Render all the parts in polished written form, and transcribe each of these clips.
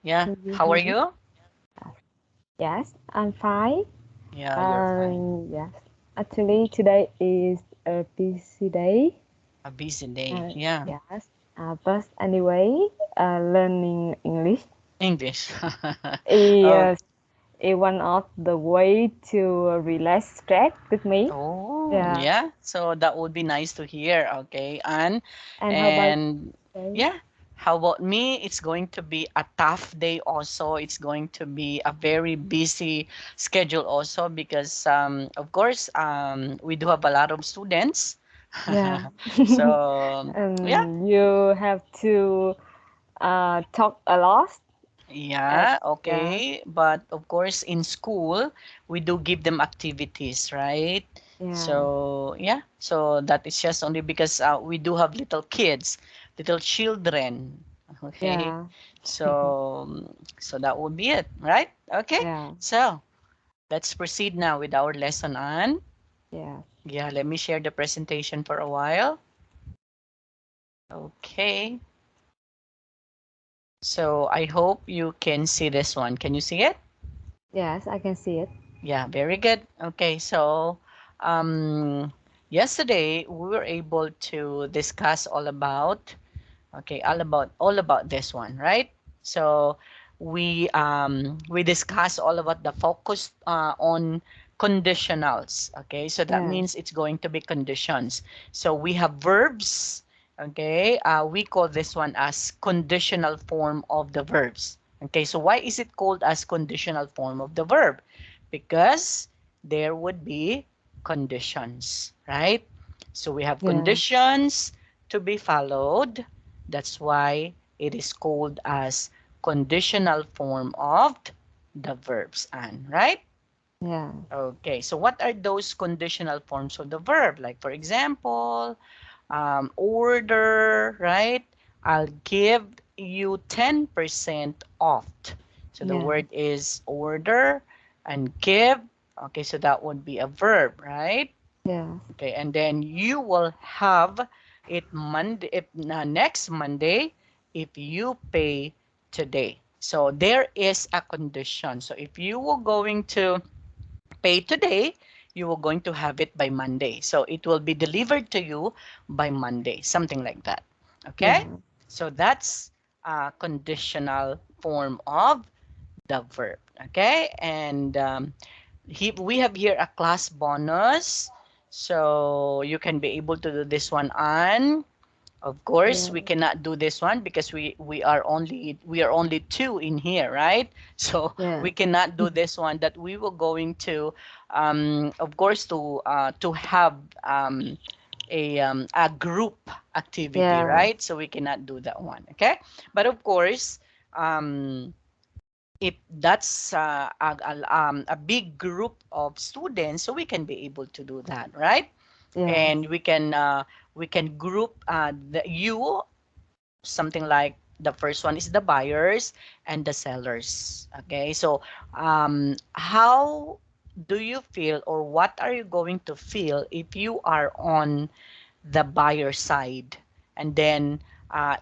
Yeah. Can you How are hear me? you? Yes, I'm fine. Yeah, you're fine. Yes. Actually, today is a busy day. A busy day. Yeah. Yes. But anyway, learning English English. Oh, is one of the way to relax stress with me. oh, Yeah. yeah. So that would be nice to hear. Okay. And how about And you? yeah. How about me? It's going to be a tough day also. It's going to be a very busy schedule also because of course we do have a lot of students. Yeah. So yeah. You have to talk a lot. At, Yeah, yeah. okay. But of course, in school, we do give them activities, right? Yeah. So, yeah. So that is just only because we do have little kids, little children. Okay. Yeah. So that would be it, right? Okay. Yeah. So let's proceed now with our lesson on. Yeah. Yeah, let me share the presentation for a while. Okay. So I hope you can see this one. Can you see it? Yes, I can see it. Yeah, very good. Okay, so um, yesterday we were able to discuss all about this one, right? So we discuss all about the focus on conditionals. Okay, so that Yes. means it's going to be conditions. So we have verbs. Okay, we call this one as conditional form of the verbs. Okay, so why is it called as conditional form of the verb? Because there would be conditions, right? So we have Yeah. conditions to be followed. That's why it is called as conditional form of the verbs, and right? Yeah. Okay, so what are those conditional forms of the verb? Like for example, order, right? I'll give you 10% off. So the Yeah. word is order and give. Okay, so that would be a verb, right? Yeah. Okay, and then you will have it Monday, if next Monday, if you pay today. So there is a condition. So if you were going to pay today, you were going to have it by Monday. So it will be delivered to you by Monday, something like that. Okay? Yeah. So that's a conditional form of the verb. Okay? And we have here a class bonus. So you can be able to do this one on. Of course, Yeah. we cannot do this one because we are only two in here, right? So Yeah. we cannot do this one. That we were going to, of course, to have a group activity, Yeah. right? So we cannot do that one, okay? But of course, um, if that's a big group of students, so we can be able to do that, right? Yes. And we can group you something like the first one is the buyers and the sellers. Okay, so how do you feel, or what are you going to feel if you are on the buyer side, and then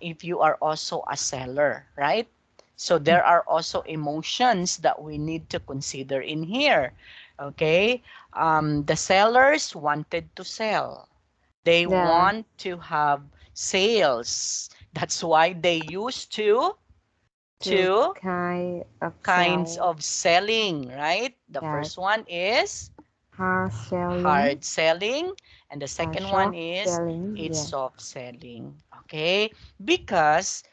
if you are also a seller, right? So there are also emotions that we need to consider in here. Okay, the sellers wanted to sell, they Yeah. want to have sales. That's why they used Two two kind of kinds cell. of selling, right? The Yes. first one is Hard selling hard selling, and the and second one soft is selling. it's Yeah. soft selling. Okay? Because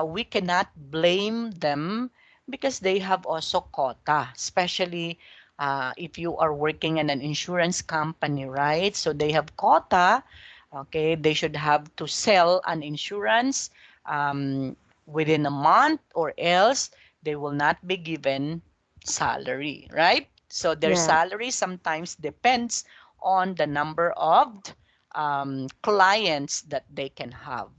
we cannot blame them because they have also quota, especially if you are working in an insurance company, right? So they have quota. Okay, they should have to sell an insurance um, within a month, or else they will not be given salary, right? So their Yeah. salary sometimes depends on the number of clients that they can have,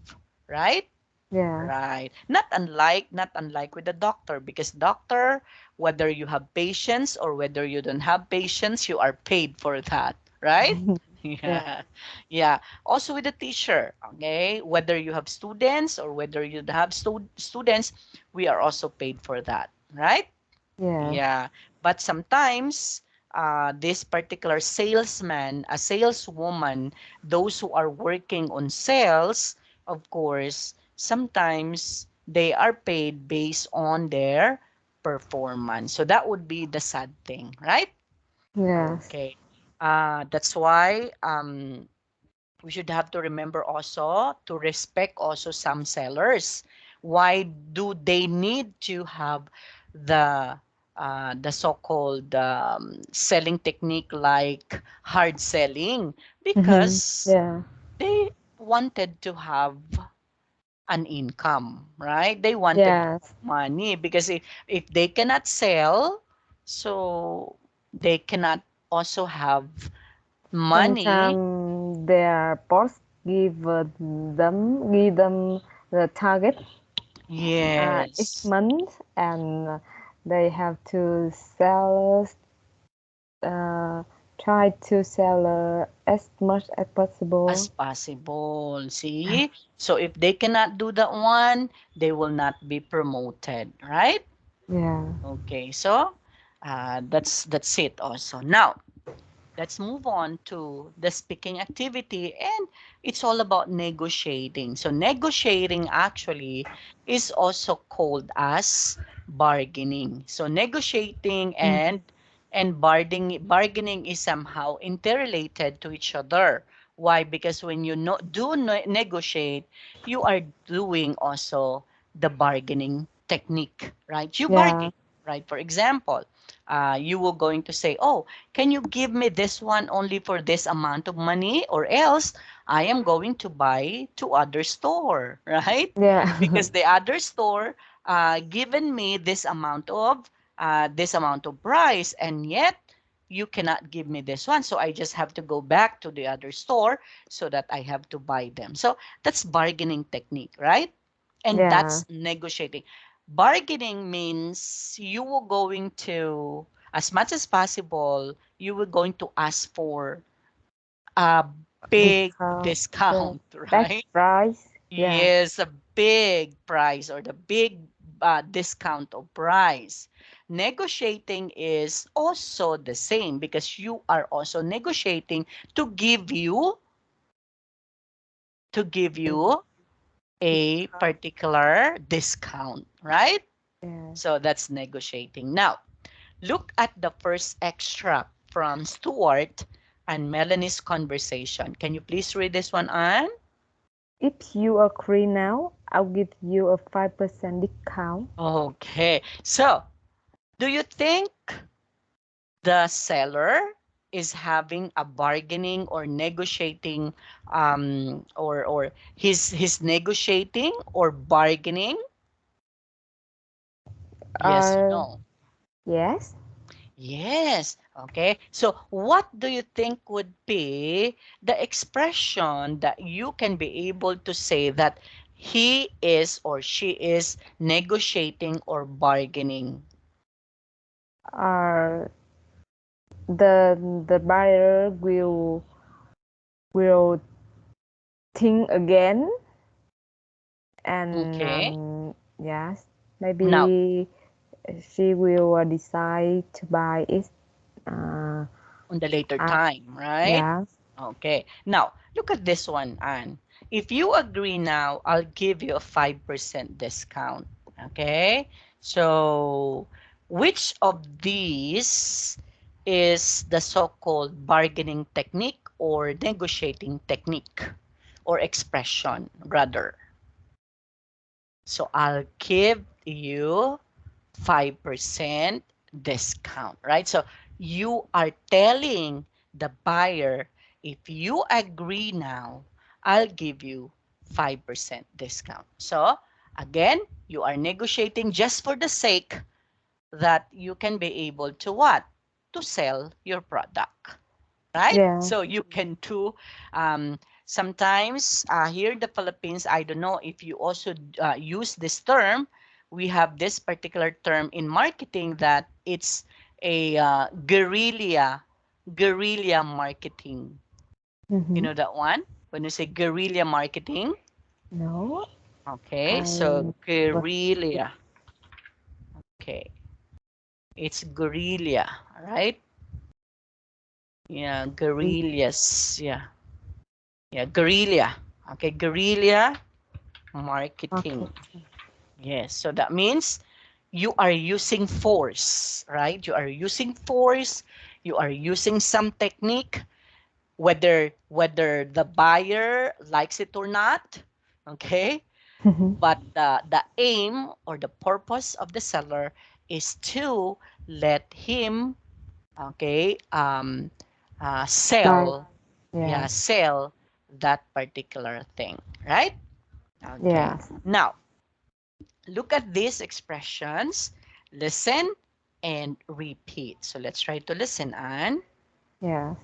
right? Yes. Right. Not unlike with the doctor, because doctor, whether you have patients or whether you don't have patients, you are paid for that, right? Yeah. Yeah, yeah. Also with the teacher, okay? Whether you have students or whether you have students, we are also paid for that, right? Yes. Yeah. But sometimes this particular salesman, a saleswoman, those who are working on sales, of course, sometimes they are paid based on their performance. So that would be the sad thing, right? Yes. Okay. That's why we should have to remember also to respect also some sellers. Why do they need to have the so-called selling technique like hard selling? Mm-hmm. Because Yeah. they wanted to have an income, right? They wanted Yes. money because if they cannot sell, so they cannot also have money. Sometimes their boss give them the target each Yes, month, and they have to sell, uh, try to sell as much as as possible. possible. See? So if they cannot do that one, they will not be promoted, right? Yeah. Okay, so that's it also. Now, let's move on to the speaking activity, and it's all about negotiating. So negotiating actually is also called as bargaining. So negotiating Mm. and bargaining is somehow interrelated to each other. Why? Because when you negotiate, you are doing also the bargaining technique, right? You Yeah. bargain, right? For example, you were going to say, "Oh, can you give me this one only for this amount of money, or else I am going to buy to other store," right? Yeah. Because the other store given me this amount of price, and yet you cannot give me this one, so I just have to go back to the other store so that I have to buy them. So that's bargaining technique, right? And Yeah. that's negotiating. Bargaining means you were going to, as much as possible, you were going to ask for a big Discount. Yeah. discount, Best right? price. Yeah. Yes, a big price or the big discount of price. Negotiating is also the same because you are also negotiating to give you to give Mm. you a Discount. particular discount, right? Yeah. So that's negotiating. Now, look at the first extract from Stuart and Melanie's conversation. Can you please read this one, Anne? If you agree now, I'll give you a 5% discount. Okay. So, do you think the seller is having a bargaining or negotiating or he's negotiating or bargaining? Yes or Uh, no? yes. Yes. Okay. So what do you think would be the expression that you can be able to say that he is or she is negotiating or bargaining? Uh, the buyer will think again, and Okay. yes, Now, maybe she will decide to buy it. Uh, on the later uh, time, right? yes. Okay. Now, look at this one, Anne. If you agree now, I'll give you a 5% discount. Okay? So, which of these is the so-called bargaining technique or negotiating technique or expression, rather? So, I'll give you 5% discount, right? So you are telling the buyer, if you agree now, I'll give you 5% discount. So again, you are negotiating just for the sake that you can be able to what? To sell your product, right? Yeah. So you can do sometimes here in the Philippines, I don't know if you also use this term. We have this particular term in marketing that it's a guerrilla marketing. You Mm-hmm. know that one? When you say guerrilla marketing. No, Okay, I so but guerrilla. Okay, it's guerrilla, all right? Yeah, guerrillas. Yeah, yeah, guerrilla. Okay, guerrilla marketing. okay. Yes, so that means you are using force, right? You are using force, you are using some technique, whether the buyer likes it or not, okay? Mm-hmm. But the aim or the purpose of the seller is to let him, okay, Like sell, yeah, yes, sell that particular thing, right? Okay. yes, Now, look at these expressions. Listen and repeat. So let's try to listen, Anne. yes.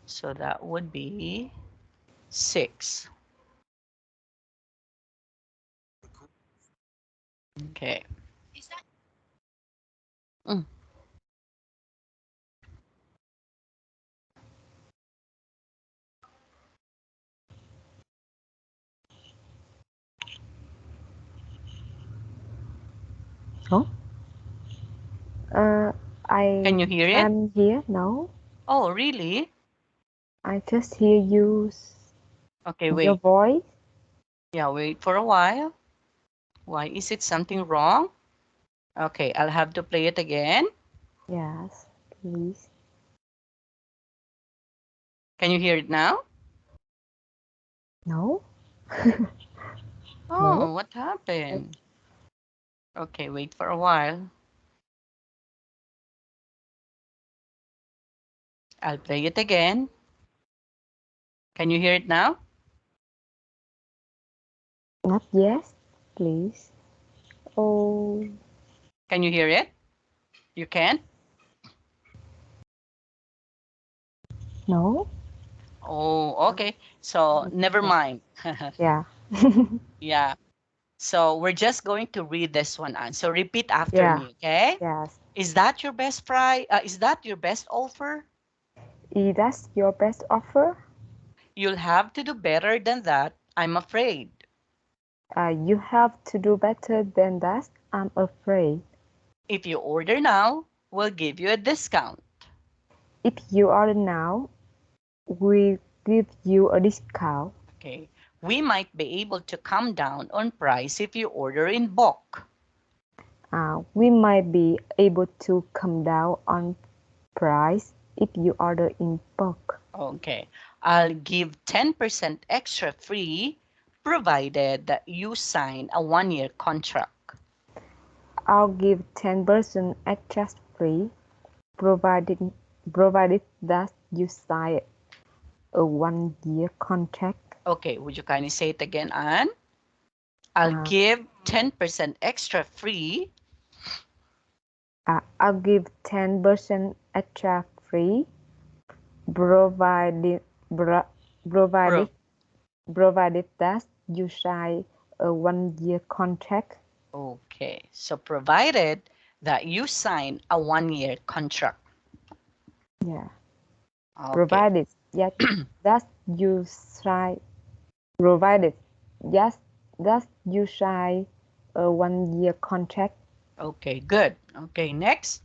So that would be 6. Okay. Mm. Oh, uh, Can I you hear it? am here now. Oh, really? I just hear Okay, your wait. voice. Yeah, wait for a while. Why is it something wrong? Okay, I'll have to play it again. Yes, please. Can you hear it now? No, no. Oh, what happened? Okay, wait for a while. I'll play it again. Can you hear it now? Not yet, please. Oh, Can you hear it? You can't? no. Oh, okay. So never Yeah. mind. Yeah. Yeah. So we're just going to read this one on. So repeat after Yeah. me, okay? Yes. Is that your best price? Is that your best offer? Is that your best offer? You'll have to do better than that, I'm afraid. You have to do better than that, I'm afraid. If you order now, we'll give you a discount. If you order now, we give you a discount. Okay. We might be able to come down on price if you order in bulk. We might be able to come down on price if you order in bulk. Okay. I'll give 10% extra free provided that you sign a 1-year contract. I'll give 10% extra free, provided provided that you sign a 1 year contract. Okay, would you kindly say it again, Anne? I'll Uh, give 10% extra free. I'll give 10% extra free, provided pro- provided Pro- provided that you sign a 1 year contract. okay, so provided that you sign a 1-year contract. Yeah, Okay, provided yes that you sign provided yes that you sign a 1 year contract. okay, good. Okay, next.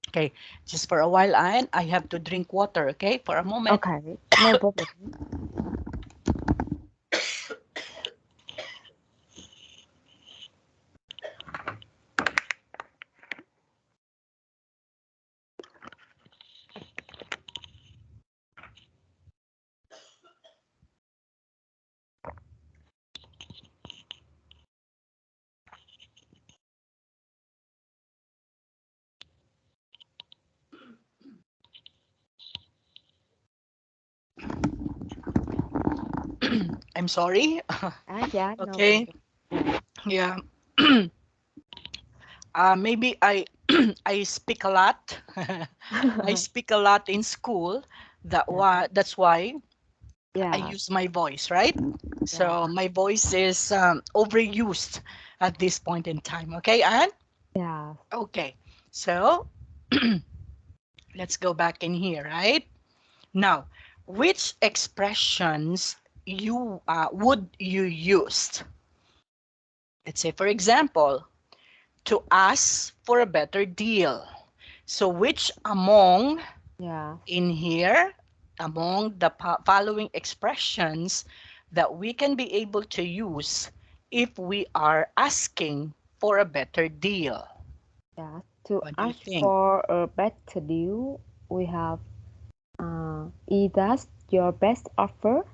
Okay, just for a while, Anne, I have to drink water, okay, for a moment. Okay, no problem. I'm sorry. Yeah, no Okay, problem. Yeah. yeah. Maybe I I speak a lot. I speak a lot in school. Yeah. That's why I Yeah. use my voice, right? So Yeah. my voice is overused at this point in time. Okay, Anne? Yeah. Okay. So Let's go back in here, right? Now, which expressions you would you use? Let's say, for example, to ask for a better deal. So, which among Yeah. in here, among the following expressions that we can be able to use if we are asking for a better deal? Yeah. To What do you ask think? for a better deal, we have is that your best offer?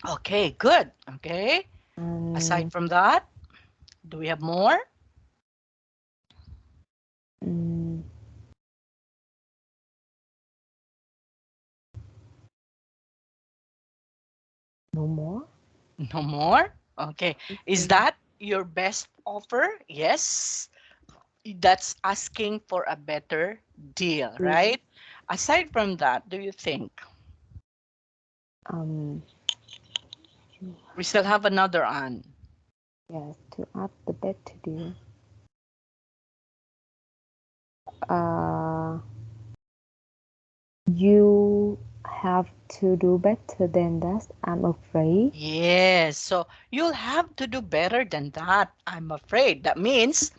Okay, good. Okay. Aside And from that, do we have more? mm, no more. No more? Okay. Is Okay. that your best offer? Yes. That's asking for a better deal, Mm, right? Aside from that, do you think Um. we still have another on? Yes. To ask the better deal. Uh. You have to do better than that. I'm afraid. Yes. So you'll have to do better than that, I'm afraid. That means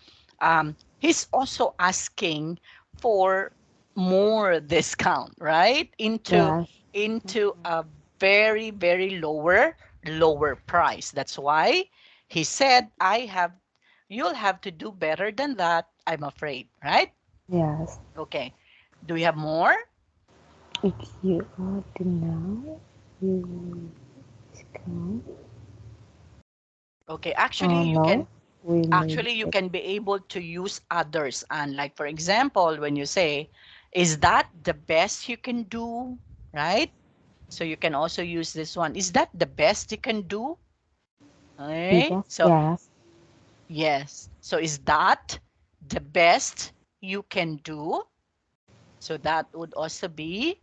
he's also asking for more discount, right? Yes. Into a very, very lower price. That's why he said, you'll have to do better than that, I'm afraid, right? Yes. Okay. Do we have more? If you order now, you discount. Okay. No, we need Actually you it. can be able to use others, and like for example when you say, is that the best you can do, right? So you can also use this one, is that the best you can do? Okay, Yes. so Yes. yes, so is that the best you can do? So that would also be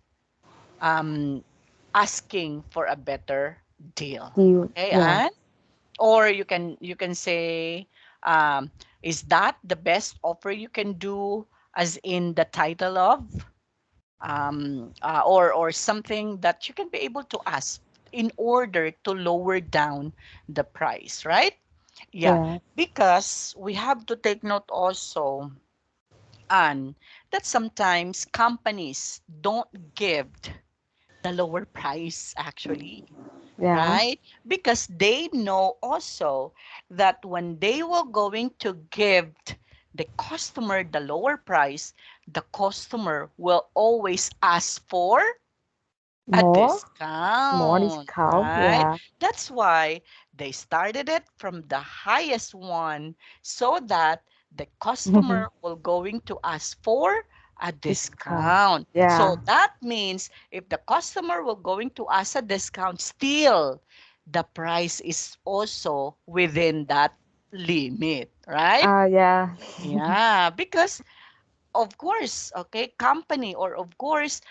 um asking for a better deal. You. Okay, Yes. and or you can say, is that the best offer you can do, as in the title of, or something that you can be able to ask in order to lower down the price, right? Yeah, Yes. because we have to take note also, and that sometimes companies don't give the lower price actually, Yeah. right? Because they know also that when they were going to give the customer the lower price, the customer will always ask for a More. More discount, discount. right? Yeah. That's why they started it from the highest one so that the customer will going to ask for a Discount. discount. So Yeah. that means if the customer will going to ask a discount, still the price is also within that limit, right? Yeah. Yeah, because of course, okay, company, or of course,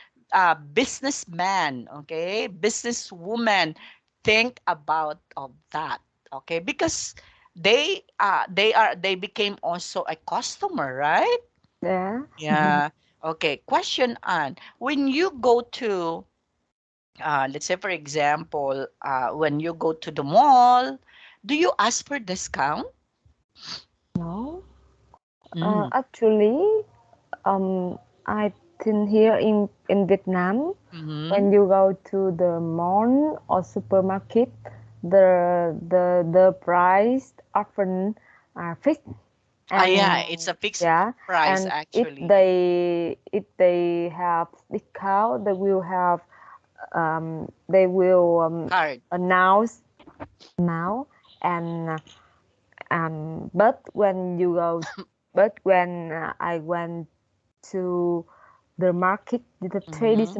businessman, okay, businesswoman, think about of that, okay, because they became also a customer, right? Yeah. Yeah. Okay. Question on, when you go to, let's say for example, when you go to the mall, do you ask for discount? No. Mm. Actually, I think here in Vietnam, Mm-hmm. when you go to the mall or supermarket, the price often are fixed, Ah, and yeah, it's a fixed yeah, price and actually. if they have discount, they will Card. announce now, and but when you go, but when I went to the market, Mm-hmm.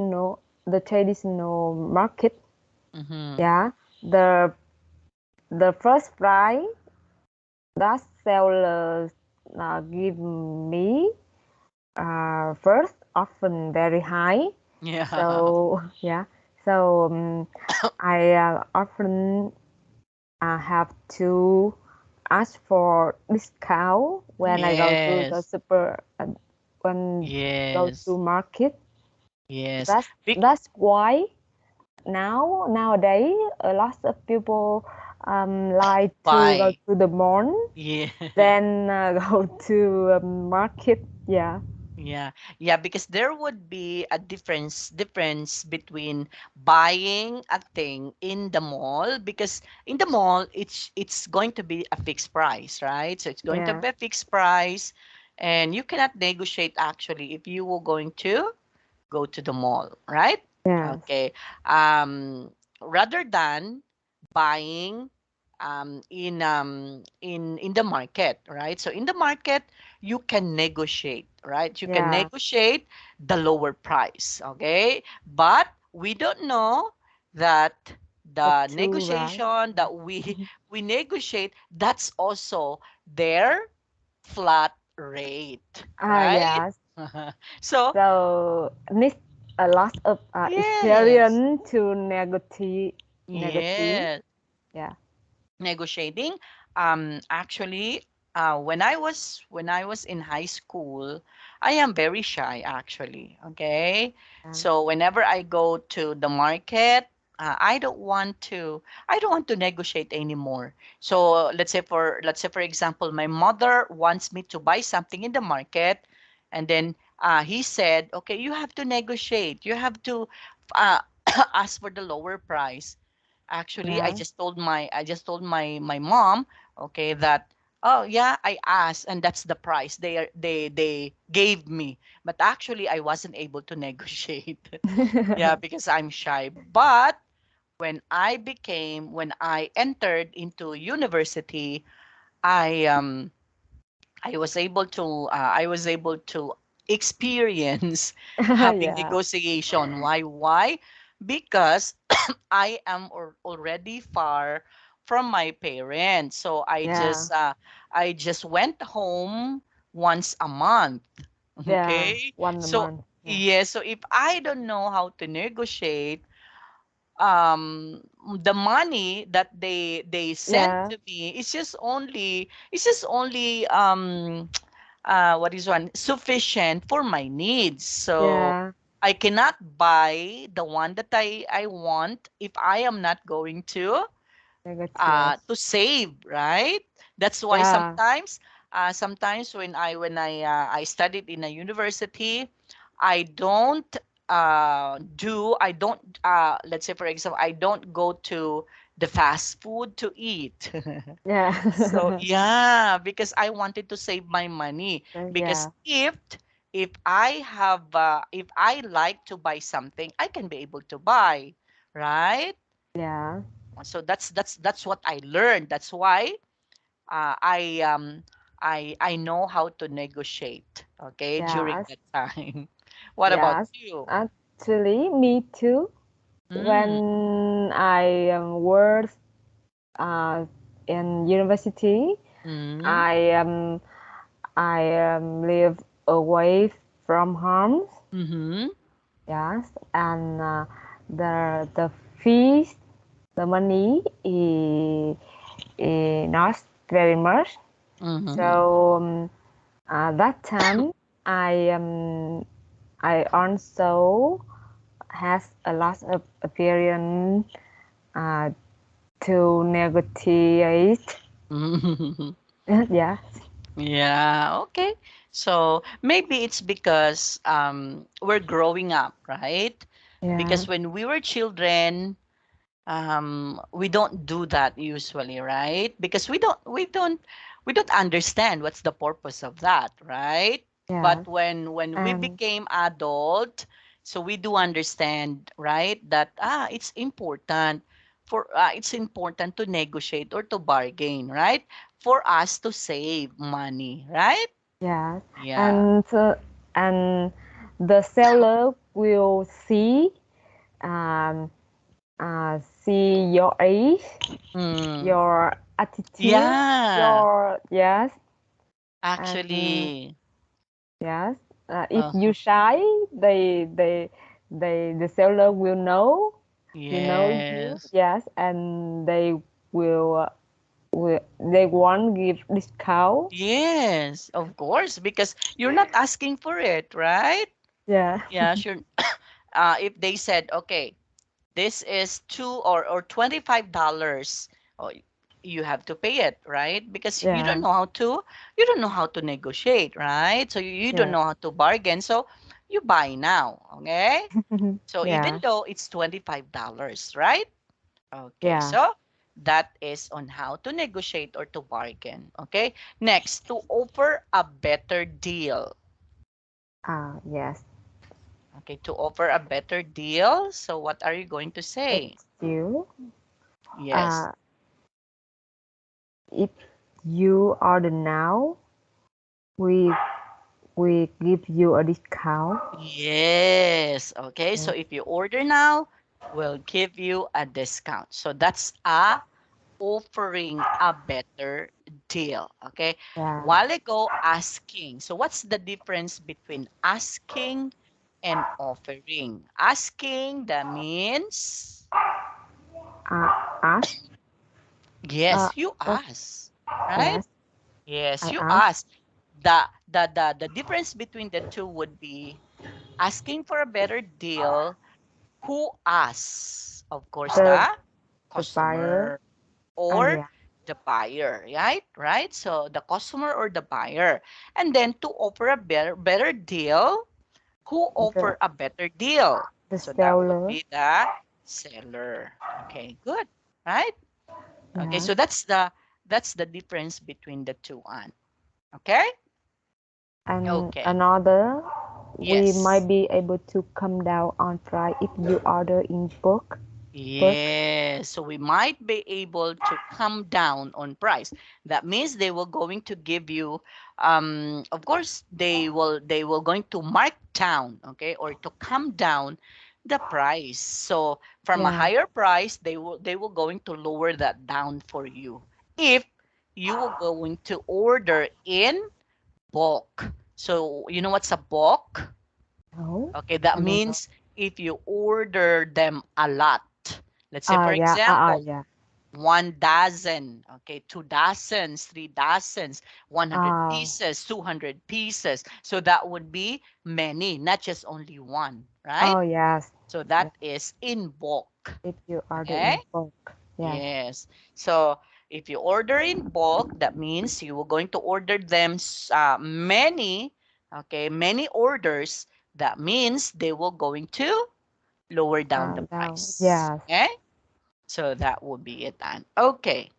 the traditional market, Mm-hmm. yeah, the the first price that seller give me first often very high. Yeah. So yeah, so I often have to ask for discount when I go to the Yes. super when go Yes. to market. Yes. That's Big that's why nowadays a lot of people like to go buy. to the mall, Yeah. then go to a market. Yeah, Yeah, yeah, because there would be a difference between buying a thing in the mall, because in the mall it's going to be a fixed price, right? So it's going to yeah, be a fixed price, and you cannot negotiate actually if you were going to go to the mall, right? yes, Okay. Rather than buying in the market, right? So in the market, you can negotiate, right? You can yeah. negotiate the lower price, okay? But we don't know that The the two, right? negotiation that we negotiate, that's also their flat rate, Ah, right? yes. So So need a lot of yes, experience to negotiate. yes, Yeah, negotiating. Actually, when I was in high school, I am very shy actually. Okay, yeah, so whenever I go to the market, I don't want to negotiate anymore. So let's say for example, my mother wants me to buy something in the market, and then he said, okay, you have to negotiate. You have to uh, ask for the lower price. Actually, yeah. I just told my mom, okay, that oh yeah, I asked and that's the price they gave me. But actually I wasn't able to negotiate. Yeah, because I'm shy. But when I entered into university, I um I was able to experience having Yeah, negotiation. Why? Because I am already far from my parents. So yeah, I just went home once a month. yeah. Okay? One a So month. Yeah, yeah, so if I don't know how to negotiate, um the money that they sent yeah, to me, it's just only what is one sufficient for my needs. So yeah. I cannot buy the one that I want if I am not going Negotiate. to save, right? That's why Yeah, sometimes I studied in a university, I don't I don't let's say for example, I don't go to the fast food to eat. So yeah, yeah, because I wanted to save my money. Because yeah, if I like to buy something, I can be able to buy, right? yeah. So that's what I learned. That's why I know how to negotiate. Okay, during Yes, that time. What about yes. you? Actually, me too. Mm, When I work uh, in university, mm, I live away from home. mm-hmm, Yes, and the fees, the money is not very much. mm-hmm, So that time I I also has a lot of experience uh, to negotiate. mm-hmm. Yeah, Yeah, okay. So maybe it's because we're growing up, right? yeah, Because when we were children, we don't do that usually, right? Because we don't understand what's the purpose of that, right? yeah, But when we and became adult, so we do understand, right, that it's important to negotiate or to bargain, right, for us to save money, right? yeah, Yeah. and and the seller will um, see your age, Mm. your attitude, Yeah, your yes, and actually. yes. If you Uh-huh. shy, the seller will know you. Yes. Yes, and they will they won't give discount. Yes, of course, because you're not asking for it, right? Yeah. Yeah, sure. If they said, okay, this is or $25, oh, you have to pay it, right? Because Yeah. you don't know how to negotiate, right? So you don't Yeah. know how to bargain, so you buy now, okay? So even Yeah. though it's $25, right? Okay, Yeah. so that is on how to negotiate or to bargain. Okay, next, to offer a better deal. Yes. Okay, to offer a better deal. So what are you going to say? It's you. Yes. Uh, if you order now, we we give you a discount. Yes. Okay, so Yeah. if you order now, we'll give you a discount. So that's a offering a better deal. Okay. Yeah. While ago, asking. So what's the difference between asking and offering? Asking, that means, Ask. Uh, yes, you oh, ask, right? yes. Yes, I you ask. ask. The difference between the two would be asking for a better deal. Who asks? Of course, The the the buyer. customer or Yeah. the buyer, right? Right? So the customer or the buyer. And then to offer a better deal, who The offer a better deal? the So that would seller. be the seller. Okay, good. Right? Okay, Yeah. so that's the difference between the two one. Okay? And Okay. another, we Yes. might be able to come down on price if you order in bulk. Bulk. Yes, so we might be able to come down on price. That means they will going to give you, of course, they will going to mark down, okay, or to come down the price. So from a Yeah. higher price, they will going to lower that down for you if you will going to order in bulk. So you know what's a bulk? No. Okay, that I don't know. means if you order them a lot. Let's say, for Yeah. example, Yeah. 1 dozen, okay, 2 dozens, 3 dozens, 100 Uh, pieces, 200 pieces. So that would be many, not just only one, right? oh yes. So Yeah. that is in bulk, If you order okay? in bulk. Yes. Yes. So if you order in bulk, that means you are going to order them many, okay, many orders. That means they will going to lower down the Down. price. Yes. Okay? So that would be it. And okay.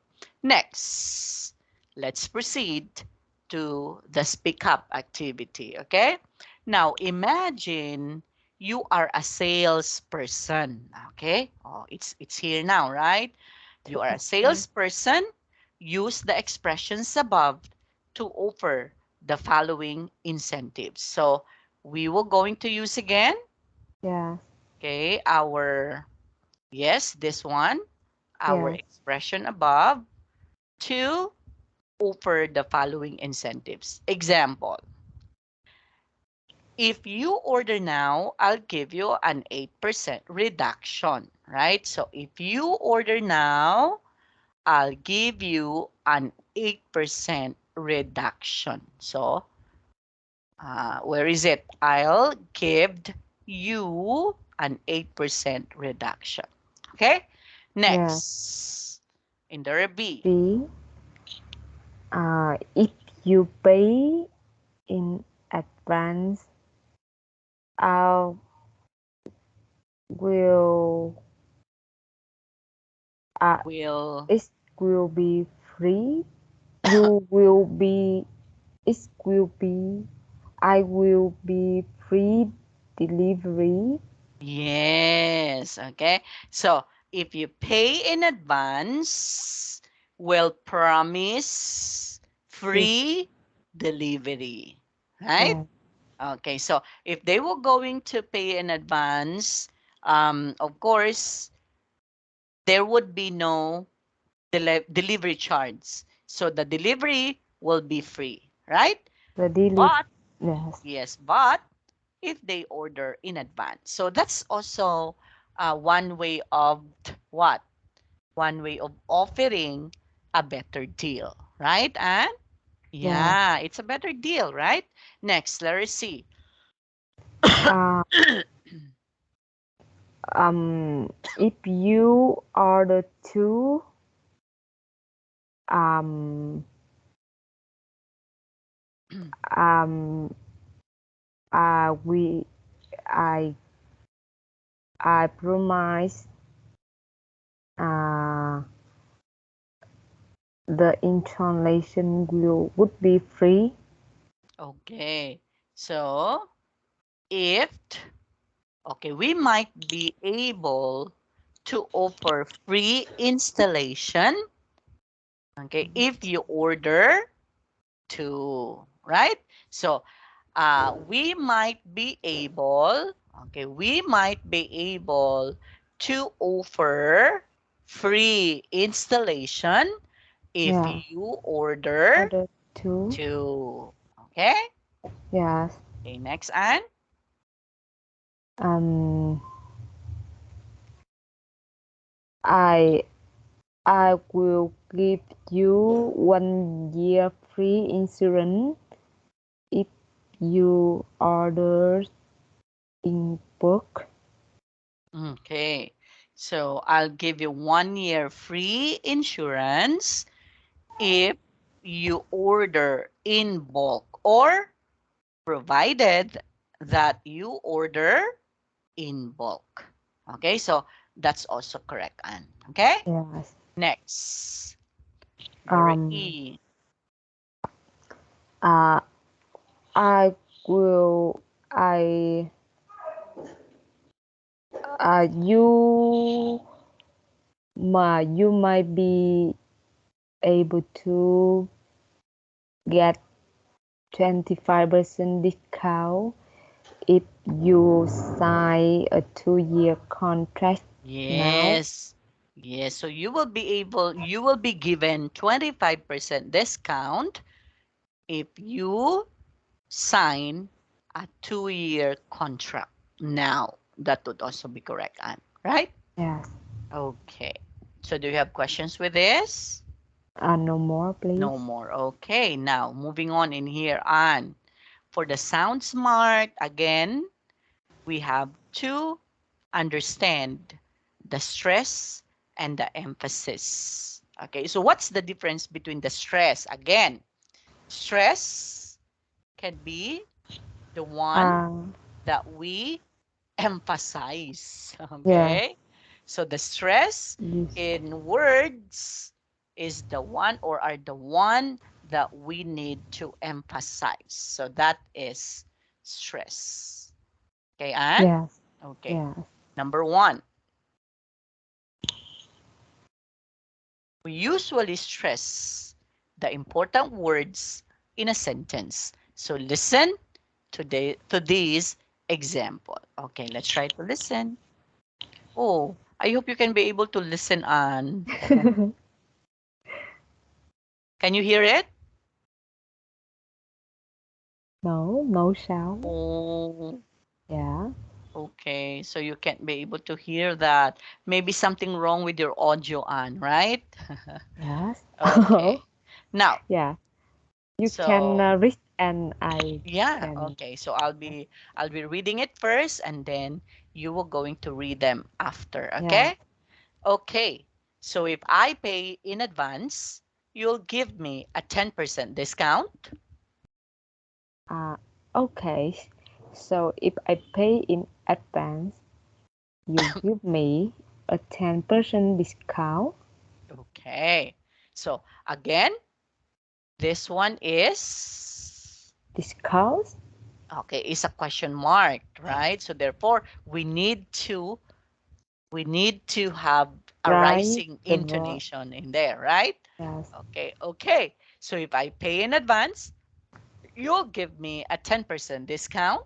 Next, let's proceed to the speak up activity. Okay? Now imagine you are a salesperson. Okay? Oh, it's here now, right? You are a Okay. salesperson. Use the expressions above to offer the following incentives. So we will going to use again, Yes. okay, yes, this one, our Yes. expression above to offer the following incentives. Example, if you order now, I'll give you an 8% reduction, right? So if you order now, I'll give you an 8% reduction. So, where is it? I'll give you an 8% reduction. Okay? Yes. Next, in the B. B. If you pay in advance, I will uh, Will, it will be free. You will be it will be I will be free delivery. yes, okay. So if you pay in advance, we'll promise Free. free delivery, right? Yeah. Okay, so if they were going to pay in advance, of course, there would be no delivery charge. So the delivery will be free, right? The delivery. But, Yes. yes, but if they order in advance. So that's also one way of what? One way of offering a better deal, right? And Yes. yeah, it's a better deal, right? Next, let us see. Uh, if you order two, um, um, we, I, I promise, uh, the installation would be free. Okay, so if, okay, we might be able to offer free installation, okay, if you order two, right? So we might be able, okay, we might be able to offer free installation if Yeah. you order Order two. two. Okay? Yes. Okay, next, Anne. Um, I I will give you 1 year free insurance if you order in bulk. Okay. So I'll give you 1 year free insurance if you order in bulk or provided that you order in bulk. Okay, so that's also correct, Anne. Okay, Yes. next. Letter Um. E. Uh. I will. I. You. You might be able to get 25% discount if you sign a 2 year contract now. Yes. Yes. So you will be given 25% discount if you sign a 2 year contract now. That would also be correct, Anne. Right? Yes. Okay. So do you have questions with this? No more, please. No more. Okay. Now, moving on in here, Anne. For the sound smart, again, we have to understand the stress and the emphasis. Okay, so what's the difference between the stress? Again, stress can be the one Uh, that we emphasize. yes. Okay, so the stress Yes. in words is the one or are the one that we need to emphasize. So that is stress. Okay, Anne? Yes. Okay. Yes. Number one, we usually stress the important words in a sentence. So listen to this example. Okay, let's try to listen. Oh, I hope you can be able to listen on. Can you hear it? No, no sound. Oh, Yeah. okay. So you can't be able to hear that. Maybe something wrong with your audio on, right? Yes. Okay. Now, Yeah. You can so read and I yeah, can. okay. So I'll be reading it first and then you will going to read them after, Yeah. okay? Okay. So if I pay in advance, you'll give me a 10% discount. Uh, okay. So if I pay in advance, you give me a 10% discount. Okay. So again, this one is Discount? okay, is a question mark, right? So therefore, we need to have a Right. rising The word. intonation in there, right? Yes. Okay, okay. So if I pay in advance, you'll give me a 10% discount.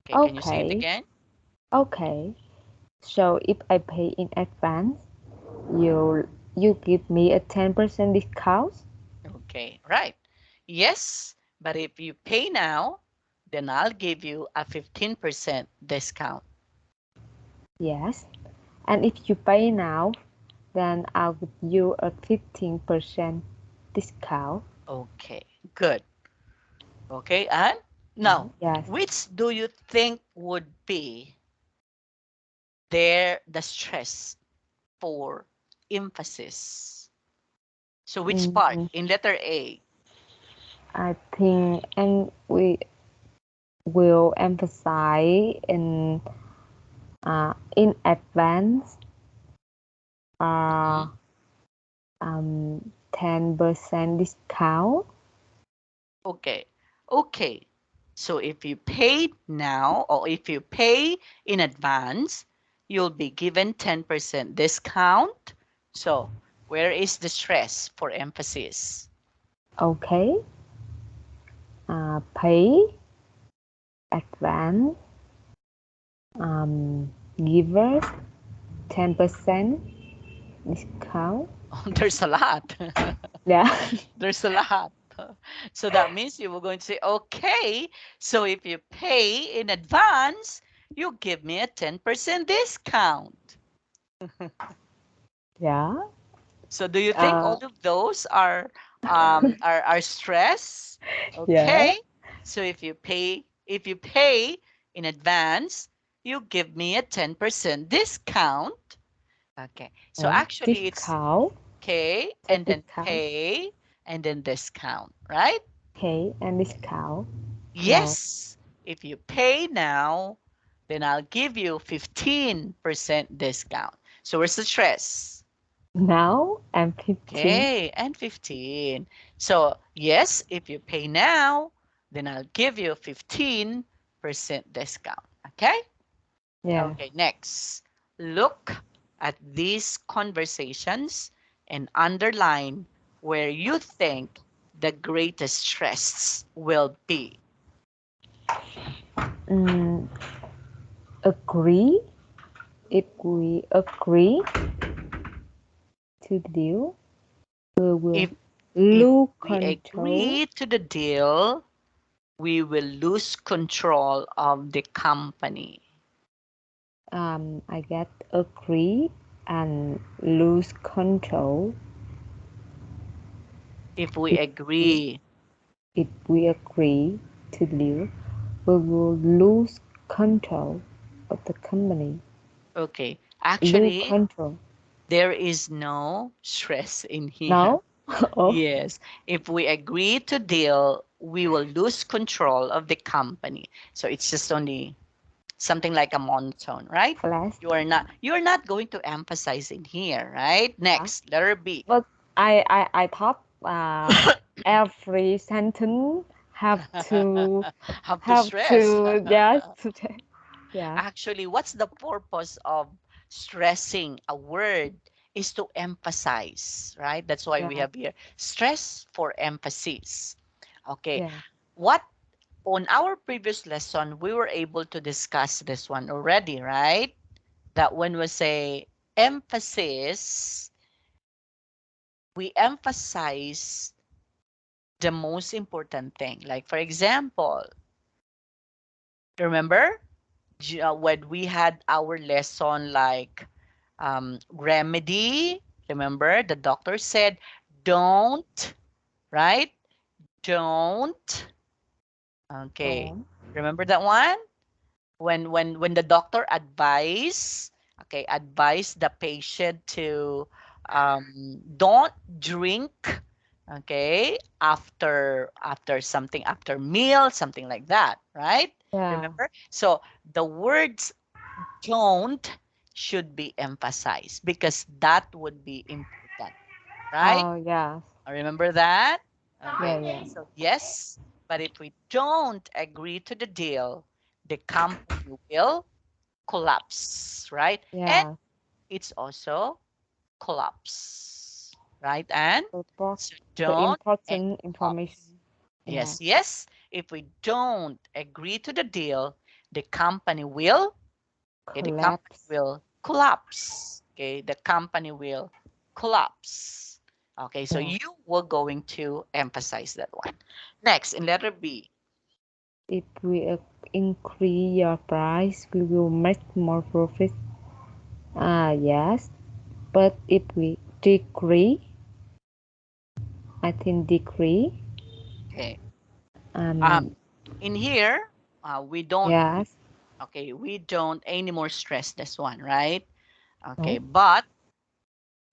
Okay, can you say it Okay. again? Okay. So if I pay in advance, you give me a 10% discount? Okay, right. Yes, but if you pay now, then I'll give you a 15% discount. Yes. And if you pay now, then I'll give you a 15% discount. Okay, good. Okay, and now, Yes. which do you think would be there the stress for emphasis? So which part? Mm, In letter A. I think and we will emphasize in advance uh Mhm. 10% discount. Okay. Okay. So if you pay now or if you pay in advance, you'll be given 10% discount. So where is the stress for emphasis? Okay. Pay advance give us 10% discount. There's a lot. Yeah. There's a lot. So that means you were going to say, okay, so if you pay in advance, you give me a 10% discount. Yeah. So do you think Uh, all of those are stress? yeah. Okay. So if you pay in advance, you give me a 10% discount. Okay. So actually it's Discount. okay So and then discount. pay and then discount, right? Pay and discount. No. Yes. If you pay now, then I'll give you 15% discount. So where's the stress? Now I'm 15. Okay, and 15. So, yes, if you pay now, then I'll give you 15% discount. Okay? Yeah. Okay, next. Look at these conversations and underline where you think the greatest stress will be. Mm, agree. If we agree to the deal, we will If if lose we control. agree to the deal, we will lose control of the company. I get agree and lose control. If we If we, agree, if we agree to the deal, we will lose control of the company. okay. Lose Actually, control. there is no stress in here. No? Oh, Yes. If we agree to deal, we will lose control of the company. So it's just only something like a monotone, right? flash. You are not going to emphasize in here, right? Yeah. Next, letter B. But I thought every sentence Have to have stress. to yes to yeah. Actually, what's the purpose of stressing a word is to emphasize, right? That's why we Yeah. have here stress for emphasis. Okay. Yeah. What on our previous lesson, we were able to discuss this one already, right? That when we say emphasis, we emphasize the most important thing. Like, for example, remember when we had our lesson like remedy, remember the doctor said, don't, right? Don't. Okay. Don't. Remember that one? When the doctor advise the patient to don't drink, okay, after something, after meal, something like that, right? Yeah. Remember? So the words don't should be emphasized because that would be important, right? Oh yeah. Remember that? Yeah, Okay. yeah. So yes, but if we don't agree to the deal, the company will collapse, right? And Yeah. it's also collapse, right? And Report so the don't important information. collapse. Yeah. Yes, yes. If we don't agree to the deal, the company will, okay, the company Collapse. will collapse. Okay, the company will collapse. Okay, so Yeah. you were going to emphasize that one. Next, in letter B. If we increase your price, we will make more profit. Yes. But if we decrease, I think decrease. Okay. Um, Um, in here, we don't, yes. okay, we don't anymore stress this one, right? Okay, No. but,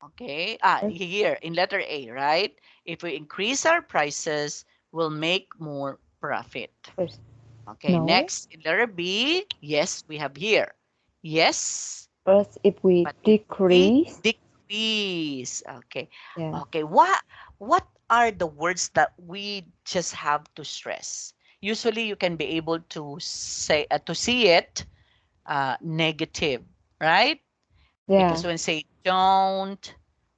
okay, Yes. here in letter A, right? If we increase our prices, we'll make more profit. First. Okay, No. next, in letter B, yes, we have here. Yes, First, if we but if we decrease, decrease, okay, yeah. okay, what are the words that we just have to stress? Usually, you can be able to say to see it negative, right? Because Yeah. when say don't,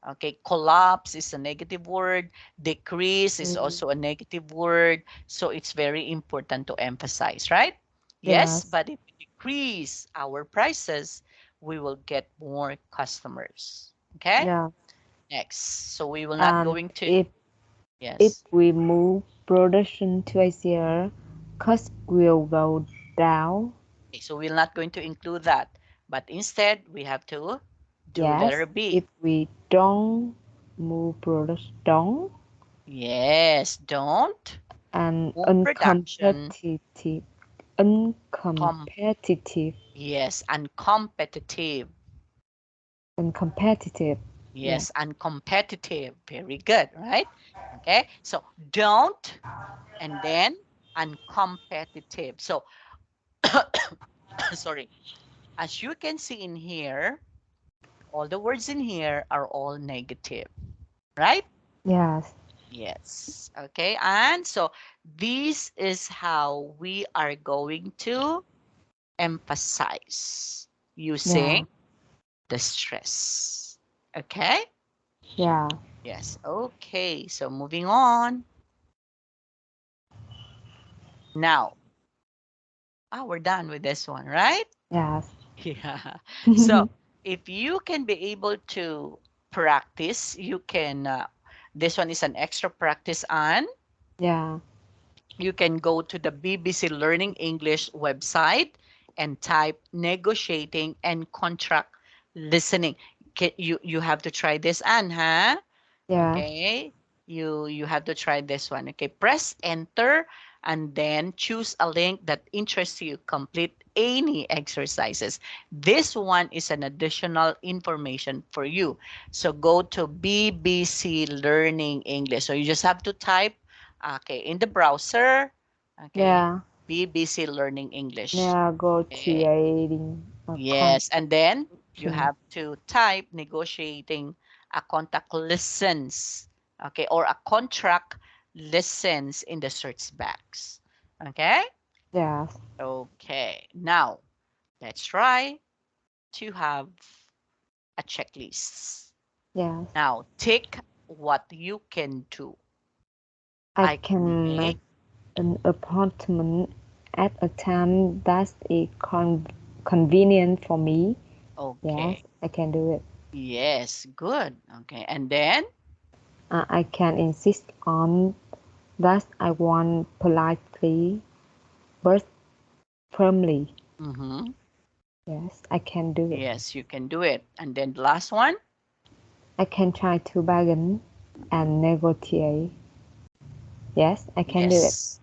okay, collapse is a negative word, decrease is Mm, also a negative word, so it's very important to emphasize, right? Yes, yes. but if we decrease our prices, we will get more customers. Okay, Yeah. next. So we will not And going to, if yes. we move production to Asia, cost will go down. Okay, so we're not going to include that, but instead we have to do letter Yes. B. If we don't move production down Yes, don't and move production. Com uncompetitive, Yes, uncompetitive. uncompetitive. Yeah. Yes, uncompetitive. Very good, right? Okay, so don't and then uncompetitive. So, sorry, as you can see in here, all the words in here are all negative, right? Yes. Yes. Okay, and so this is how we are going to emphasize Yeah. using the stress. Okay? Yeah. Yes. Okay. So moving on. Now, we're done with this one, right? Yes. Yeah. So if you can be able to practice, you can, this one is an extra practice on. Yeah. You can go to the BBC Learning English website and type negotiating and contract listening. You have to try this, Anne, huh? Yes. Okay, you have to try this one. Okay, press enter and then choose a link that interests you. Complete any exercises. This one is an additional information for you. So go to BBC Learning English. So you just have to type, okay, in the browser, okay, Yeah. BBC Learning English. Okay. Negotiating a Yes, contract. and then you have to type negotiating a contact listens, okay, or a contract listens in the search box. Okay? Yes. Okay. Now, let's try to have a checklist. Yes. Now, tick what you can do. I I can can make make, an appointment at a time that is convenient for me. Yes, okay. I can do it. Yes, good. Okay. And then, I can insist on that I want politely but firmly. mhm, Yes, I can do it. yes, you can do it. And then the last one, I can try to bargain and negotiate. Yes, I can do it. yes.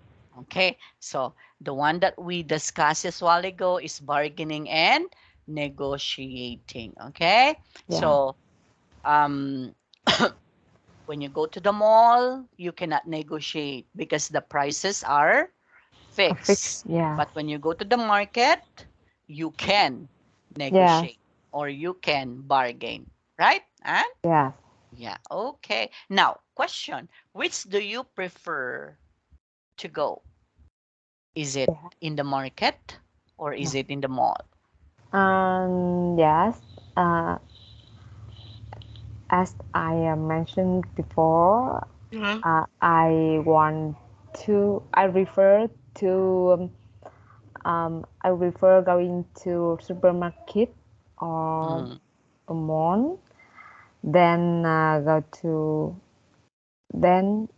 Okay, so the one that we discussed a while ago is bargaining and negotiating. Okay, Yeah. so um, when you go to the mall, you cannot negotiate because the prices are A fix. fixed. Yeah. But when you go to the market, you can Yes. negotiate or you can bargain, right? And Yes. yeah, okay. Now, question, which do you prefer to go? Is it Yeah. in the market or is No. it in the mall? Yes. Uh, as I mentioned before, Mhm. I want to. I refer to. I prefer going to supermarket or Mm, a mall. Then go to then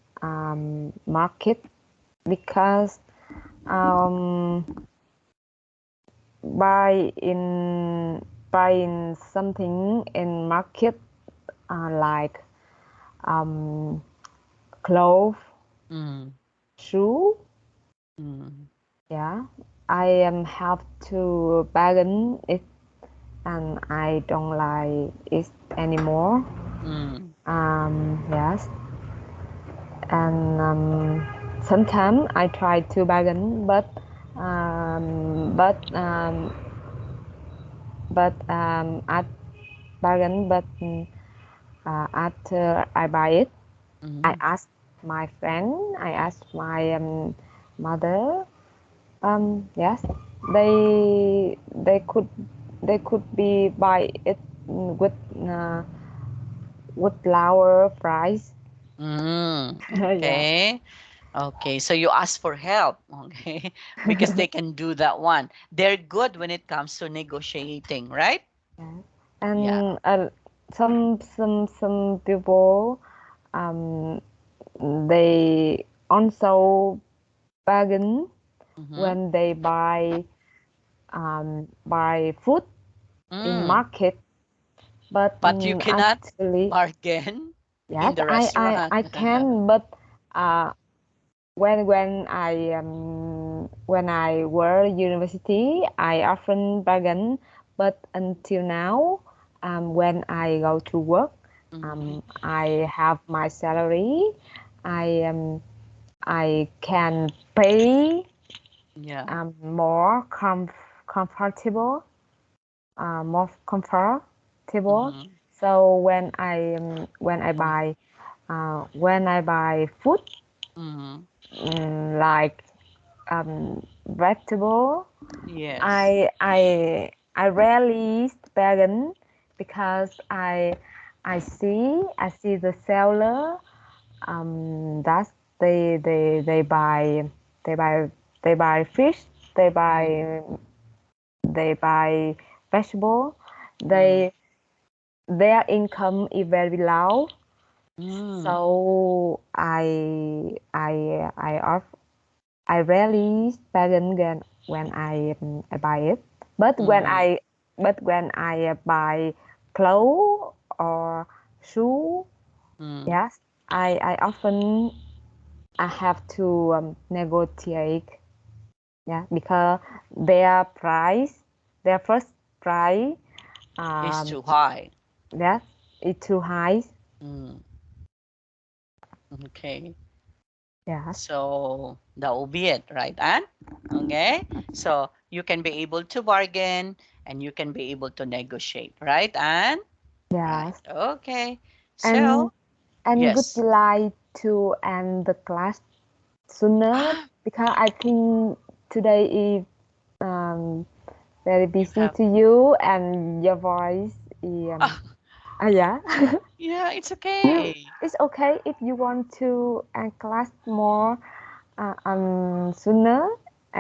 market because um, buy in buying something in market like um, clothes, Mm. shoe. Mm. Yeah, I have to bargain it, and I don't like it anymore. Mm. Yes, and sometimes I try to bargain, um, but um, at bargain, after I buy it, I Mm. ask my friend, I ask my mother. Yes, they could be buy it with uh, lower price. Mm. Yeah, Okay. Okay. So you ask for help. Okay. Because they can do that one. They're good when it comes to negotiating, right? yeah. Yeah. And some people um, they also bargain Mm-hmm. when they buy food in Mm. market. But But you cannot actually, bargain in yes, the restaurant. I can. But uh, when I were university, I often bargain. But until now, when I go to work, Mm-hmm. I have my salary. I I can pay Yeah. more comfortable, more comfortable. Mm-hmm. So when I buy food, Mm-hmm. like vegetable, Yes. I rarely bargain because I see the seller that they buy they buy they buy fish, they Mm. buy they buy vegetable. Mm. They their income is very low, Mm. so I rarely bargain when I buy it. But Mm. when I buy clothes or shoe, Mm. yes, I often I have to negotiate. Yeah, because their price, their first price, It's um, too high. that is too high. Mm. Okay. Yes, So that will be it, right, Anne? Okay. So you can be able to bargain and you can be able to negotiate, right, Anne? Right. yes, Okay. and So, would yes. you like to end the class sooner? Because I think today is um, very You busy have. to you, and your voice is yeah. Yeah, it's You okay. it's okay if you want to end class more sooner,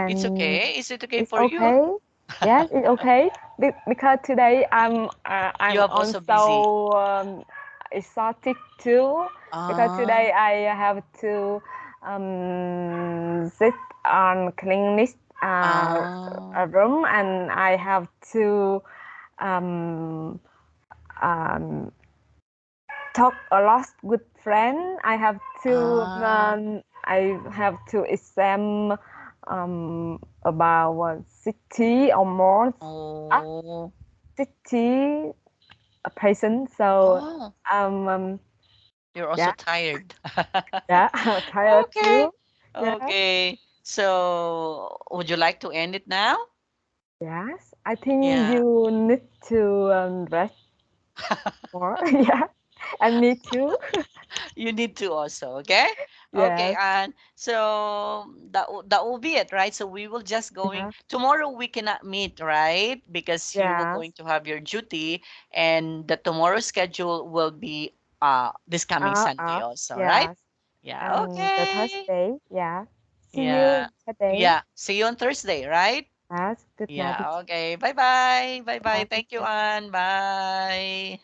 It's and okay. Is it okay it's for you? okay. Yes, it's okay. Because today You I'm have also busy. also exotic too. Because Ah, today I have to sit on cleanliness ah, a room, and I have to um, um, talk a lot with friend. ah. I have to exam about city or more uh, Oh, city patient. So oh, um, um you're also yeah, tired. yeah, tired Okay, too. Yeah. okay. So, would you like to end it now? Yes, I think Yeah. you need to rest more. Yeah, and me too. You need to also, okay? Okay, Yes, and so that will be it, right? So we will just going yeah, tomorrow. We cannot meet, right? Because you will yes, going to have your duty, and the tomorrow schedule will be this coming Sunday also, right? yes. Yeah. And the Okay. Thursday, yeah. See Yeah. you today. Yeah. See you on Thursday, right? Yes, good night. Yeah. Okay. Bye bye. Bye bye. Bye Thank you, bye. Anne. Bye.